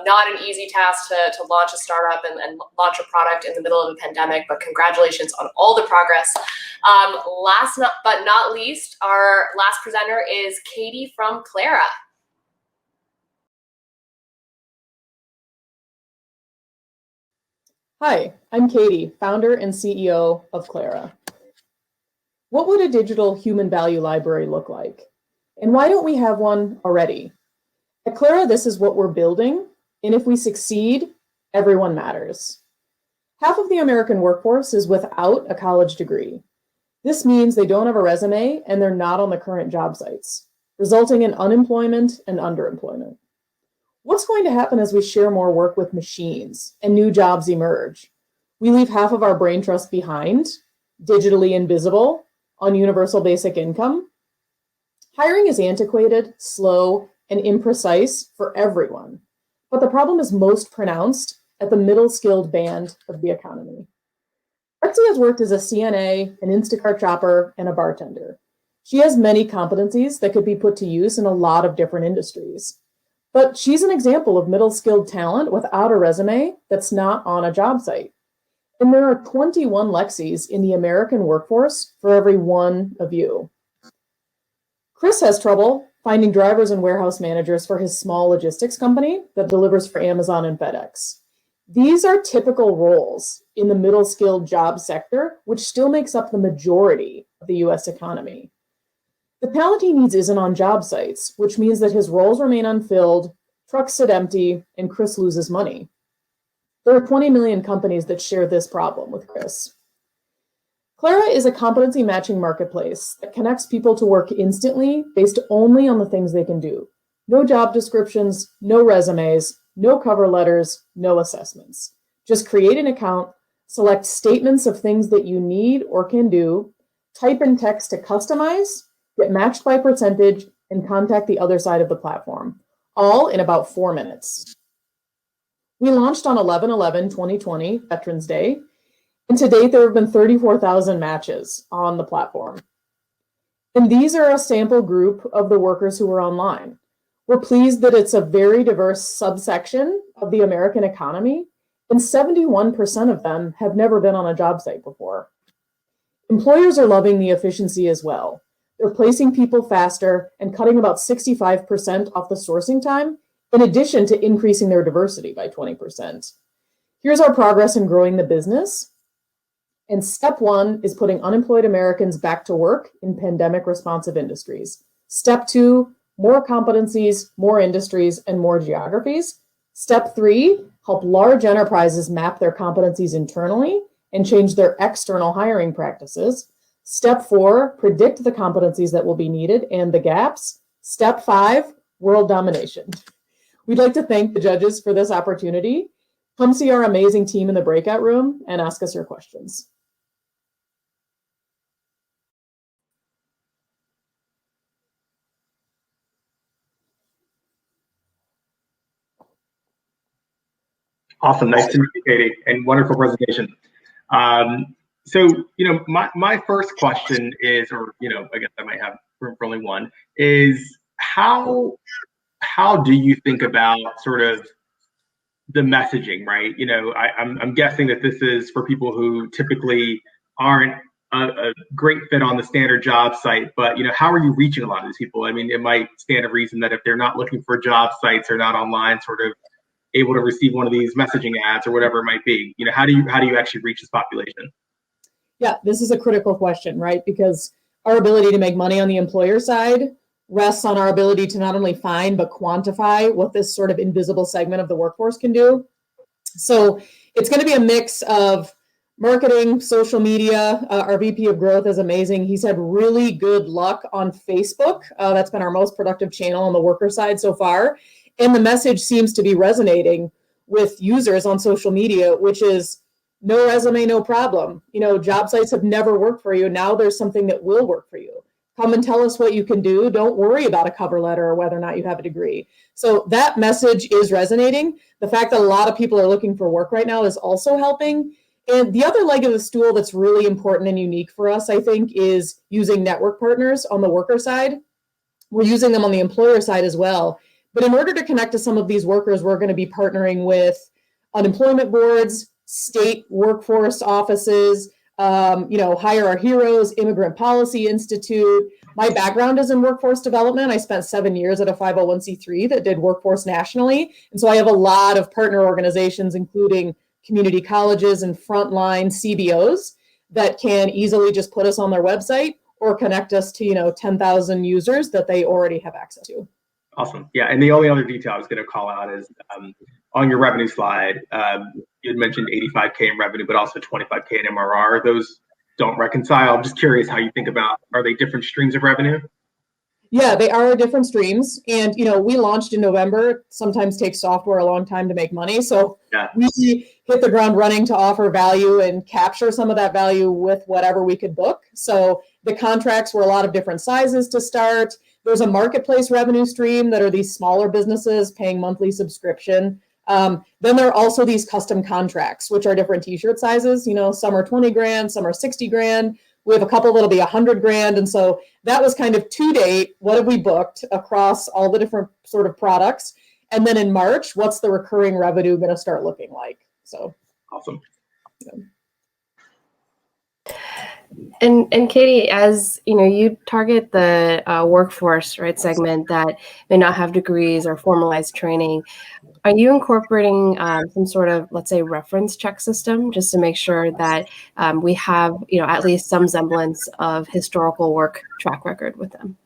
Not an easy task to launch a startup and launch a product in the middle of a pandemic, but congratulations on all the progress. Last but not least, our last presenter is Katie from Clara. Hi, I'm Katie, founder and CEO of Clara. What would a digital human value library look like? And why don't we have one already? At Clara, this is what we're building, and if we succeed, everyone matters. Half of the American workforce is without a college degree. This means they don't have a resume and they're not on the current job sites, resulting in unemployment and underemployment. What's going to happen as we share more work with machines and new jobs emerge? We leave half of our brain trust behind, digitally invisible, on universal basic income. Hiring is antiquated, slow, and imprecise for everyone, but the problem is most pronounced at the middle skilled band of the economy. Betsy has worked as a CNA, an Instacart shopper, and a bartender. She has many competencies that could be put to use in a lot of different industries, but she's an example of middle skilled talent without a resume that's not on a job site. And there are 21 Lexis in the American workforce for every one of you. Chris has trouble finding drivers and warehouse managers for his small logistics company that delivers for Amazon and FedEx. These are typical roles in the middle skilled job sector, which still makes up the majority of the US economy. The talent he needs isn't on job sites, which means that his roles remain unfilled, trucks sit empty, and Chris loses money. There are 20 million companies that share this problem with Chris. Clara is a competency matching marketplace that connects people to work instantly based only on the things they can do. No job descriptions, no resumes, no cover letters, no assessments. Just create an account, select statements of things that you need or can do, type in text to customize, get matched by percentage, and contact the other side of the platform, all in about 4 minutes. We launched on 11/11/2020, Veterans Day, and to date there have been 34,000 matches on the platform. And these are a sample group of the workers who are online. We're pleased that it's a very diverse subsection of the American economy, and 71% of them have never been on a job site before. Employers are loving the efficiency as well. They're placing people faster and cutting about 65% off the sourcing time, in addition to increasing their diversity by 20%. Here's our progress in growing the business. And step 1 is putting unemployed Americans back to work in pandemic responsive industries. Step 2, more competencies, more industries, and more geographies. Step 3, help large enterprises map their competencies internally and change their external hiring practices. Step 4, predict the competencies that will be needed and the gaps. Step 5, world domination. We'd like to thank the judges for this opportunity. Come see our amazing team in the breakout room and ask us your questions. Awesome. Nice to meet you, Katie, and wonderful presentation. So, my first question is, or, I guess I might have room for only one, is how do you think about sort of the messaging, right? I'm guessing that this is for people who typically aren't a great fit on the standard job site, but, how are you reaching a lot of these people? I mean, it might stand to reason that if they're not looking for job sites or not online, sort of able to receive one of these messaging ads or whatever it might be. How do you actually reach this population? Yeah, this is a critical question, right? Because our ability to make money on the employer side rests on our ability to not only find, but quantify what this sort of invisible segment of the workforce can do. So it's going to be a mix of marketing, social media. Our VP of growth is amazing. He's had really good luck on Facebook. That's been our most productive channel on the worker side so far. And the message seems to be resonating with users on social media, which is no resume, no problem. Job sites have never worked for you. Now there's something that will work for you. Come and tell us what you can do. Don't worry about a cover letter or whether or not you have a degree. So that message is resonating. The fact that a lot of people are looking for work right now is also helping. And the other leg of the stool that's really important and unique for us, I think, is using network partners on the worker side. We're using them on the employer side as well. But in order to connect to some of these workers, we're going to be partnering with unemployment boards, state workforce offices, Hire Our Heroes, Immigrant Policy Institute. My background is in workforce development. I spent 7 years at a 501c3 that did workforce nationally. And so I have a lot of partner organizations, including community colleges and frontline CBOs that can easily just put us on their website or connect us to, 10,000 users that they already have access to. Awesome. Yeah, and the only other detail I was going to call out is on your revenue slide, you had mentioned 85K in revenue, but also 25K in MRR. Those don't reconcile. I'm just curious how you think about, are they different streams of revenue? Yeah, they are different streams. And, we launched in November. It sometimes takes software a long time to make money. So we hit the ground running to offer value and capture some of that value with whatever we could book. So the contracts were a lot of different sizes to start. There's a marketplace revenue stream that are these smaller businesses paying monthly subscription. Then there are also these custom contracts, which are different t-shirt sizes. Some are 20 grand, some are 60 grand. We have a couple that'll be 100 grand. And so that was kind of to date, what have we booked across all the different sort of products? And then in March, what's the recurring revenue going to start looking like? So awesome. Yeah. And Katie, as you target the workforce, right, segment that may not have degrees or formalized training, are you incorporating some sort of, let's say, reference check system just to make sure that we have, at least some semblance of historical work track record with them?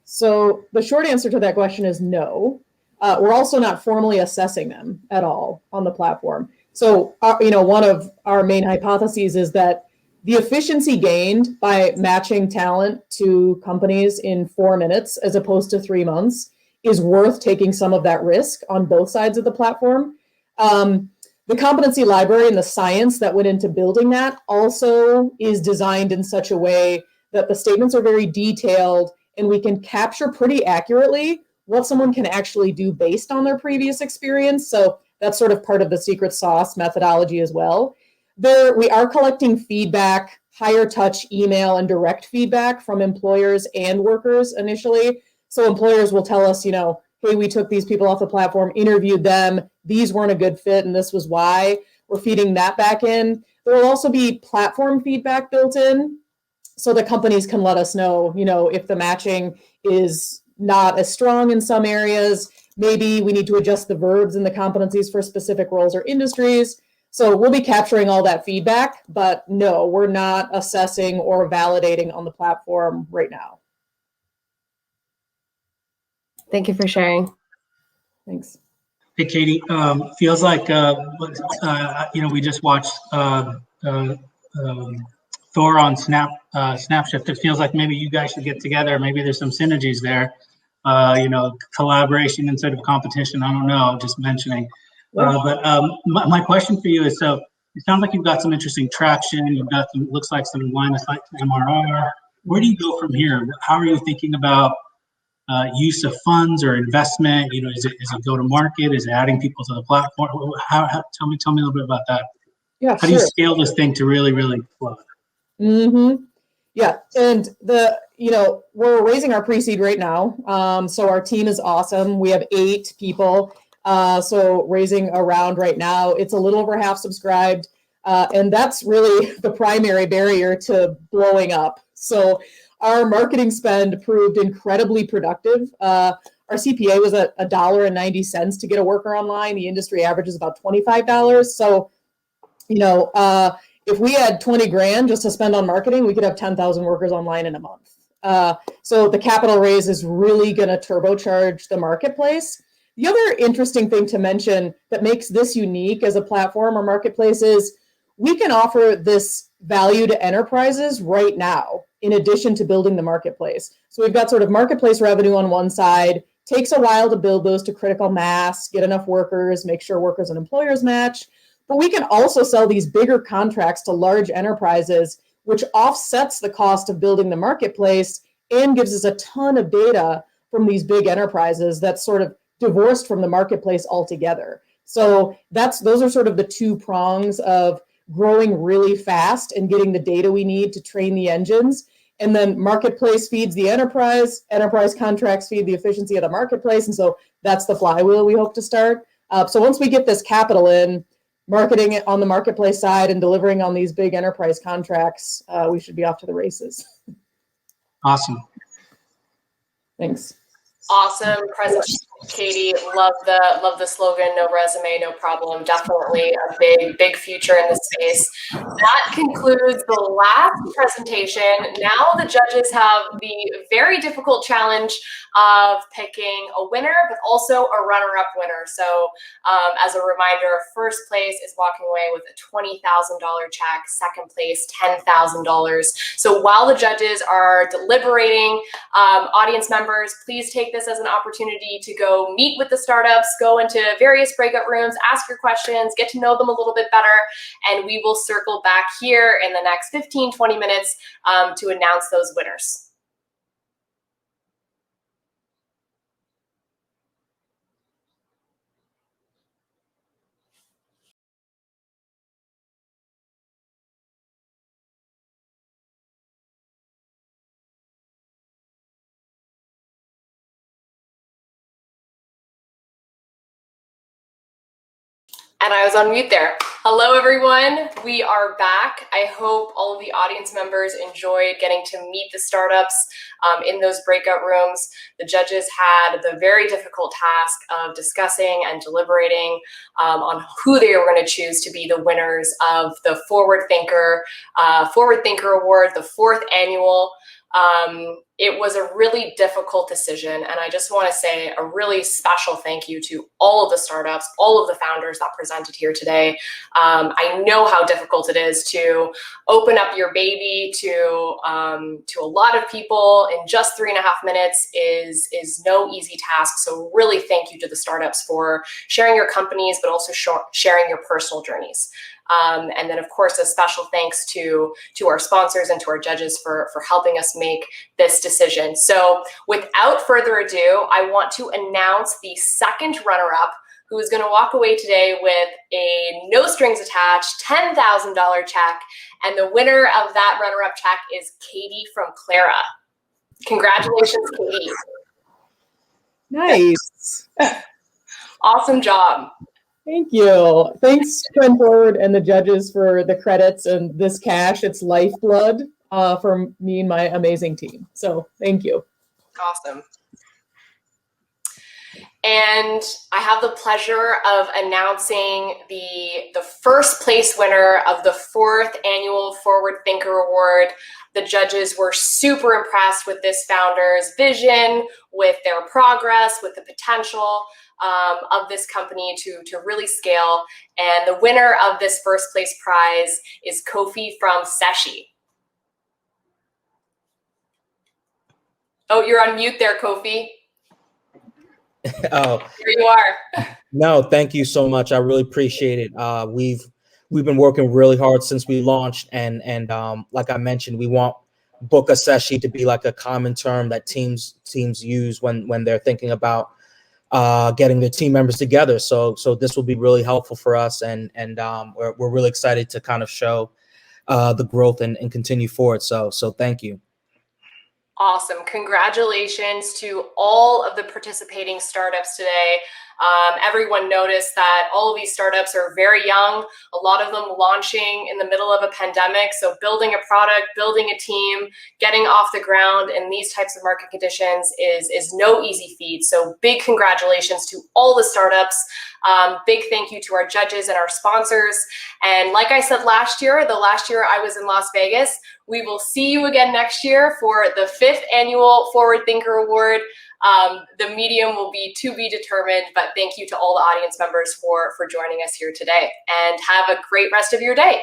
So the short answer to that question is no. We're also not formally assessing them at all on the platform. So, one of our main hypotheses is that the efficiency gained by matching talent to companies in 4 minutes as opposed to 3 months is worth taking some of that risk on both sides of the platform. The competency library and the science that went into building that also is designed in such a way that the statements are very detailed and we can capture pretty accurately what someone can actually do based on their previous experience. So that's sort of part of the secret sauce methodology as well. We are collecting feedback, higher touch email and direct feedback from employers and workers initially. So employers will tell us, hey, we took these people off the platform, interviewed them, these weren't a good fit, and this was why. We're feeding that back in. There will also be platform feedback built in so that companies can let us know, if the matching is not as strong in some areas, maybe we need to adjust the verbs and the competencies for specific roles or industries. So we'll be capturing all that feedback, but no, we're not assessing or validating on the platform right now. Thank you for sharing. Thanks. Hey, Katie, feels like, we just watched Thor on Snapshift. It feels like maybe you guys should get together. Maybe there's some synergies there. Collaboration instead of competition. I don't know, just mentioning. But my question for you is, so it sounds like you've got some interesting traction. You've got looks like some line of sight to MRR. Where do you go from here? How are you thinking about use of funds or investment? Is it go to market? Is it adding people to the platform? Tell me a little bit about that. Yeah, How do you scale this thing to really, really flow? Mm-hmm. Yeah, and we're raising our pre-seed right now. So our team is awesome. We have 8 people. So raising a round right now, it's a little over half subscribed. And that's really the primary barrier to blowing up. So our marketing spend proved incredibly productive. Our CPA was at $1.90 to get a worker online. The industry average is about $25. So, if we had 20 grand just to spend on marketing, we could have 10,000 workers online in a month. So the capital raise is really going to turbocharge the marketplace. The other interesting thing to mention that makes this unique as a platform or marketplace is we can offer this value to enterprises right now, in addition to building the marketplace. So we've got sort of marketplace revenue on one side. Takes a while to build those to critical mass, get enough workers, make sure workers and employers match. But we can also sell these bigger contracts to large enterprises, which offsets the cost of building the marketplace and gives us a ton of data from these big enterprises that's sort of divorced from the marketplace altogether. So those are sort of the 2 prongs of growing really fast and getting the data we need to train the engines. And then marketplace feeds the enterprise contracts feed the efficiency of the marketplace. And so that's the flywheel we hope to start. So once we get this capital in, marketing it on the marketplace side and delivering on these big enterprise contracts, we should be off to the races. Awesome. Thanks. Awesome presentation, Katie. Love the slogan, no resume, no problem. Definitely a big future in the space. That concludes the last presentation. Now the judges have the very difficult challenge of picking a winner, but also a runner-up winner. So as a reminder, first place is walking away with a $20,000 check, second place, $10,000. So while the judges are deliberating, audience members, please take this as an opportunity to go meet with the startups, go into various breakout rooms, ask your questions, get to know them a little bit better, and we will circle back here in the next 15-20 minutes to announce those winners. And I was on mute there. Hello, everyone. We are back. I hope all of the audience members enjoyed getting to meet the startups in those breakout rooms. The judges had the very difficult task of discussing and deliberating on who they were going to choose to be the winners of the Forward Thinker Award, the 4th annual. It was a really difficult decision, and I just want to say a really special thank you to all of the startups, all of the founders that presented here today. I know how difficult it is to open up your baby to a lot of people in just 3.5 minutes is no easy task. So really thank you to the startups for sharing your companies, but also sharing your personal journeys. And then, of course, a special thanks to our sponsors and to our judges for helping us make this decision. So without further ado, I want to announce the second runner-up, who is going to walk away today with a no strings attached $10,000 check. And the winner of that runner-up check is Katie from Clara. Congratulations, Katie. Nice. Awesome job. Thank you. Thanks, Trend Forward and the judges for the credits and this cash. It's lifeblood for me and my amazing team. So thank you. Awesome. And I have the pleasure of announcing the first place winner of the 4th annual Forward Thinker Award. The judges were super impressed with this founder's vision, with their progress, with the potential of this company to really scale. And the winner of this first place prize is Kofi from Seshi. Oh, you're on mute there, Kofi. Oh, Here you are. no, thank you so much. I really appreciate it. We've been working really hard since we launched, and like I mentioned, we want Book a Seshi to be like a common term that teams use when they're thinking about getting their team members together. So this will be really helpful for us, and we're really excited to kind of show the growth and continue forward. So thank you. Awesome. Congratulations to all of the participating startups today. Everyone noticed that all of these startups are very young, a lot of them launching in the middle of a pandemic. So building a product, building a team, getting off the ground in these types of market conditions is no easy feat. So big congratulations to all the startups. Big thank you to our judges and our sponsors. And like I said last year, the last year I was in Las Vegas, we will see you again next year for the 5th annual Forward Thinker Award. The medium will be to be determined, but thank you to all the audience members for joining us here today, and have a great rest of your day.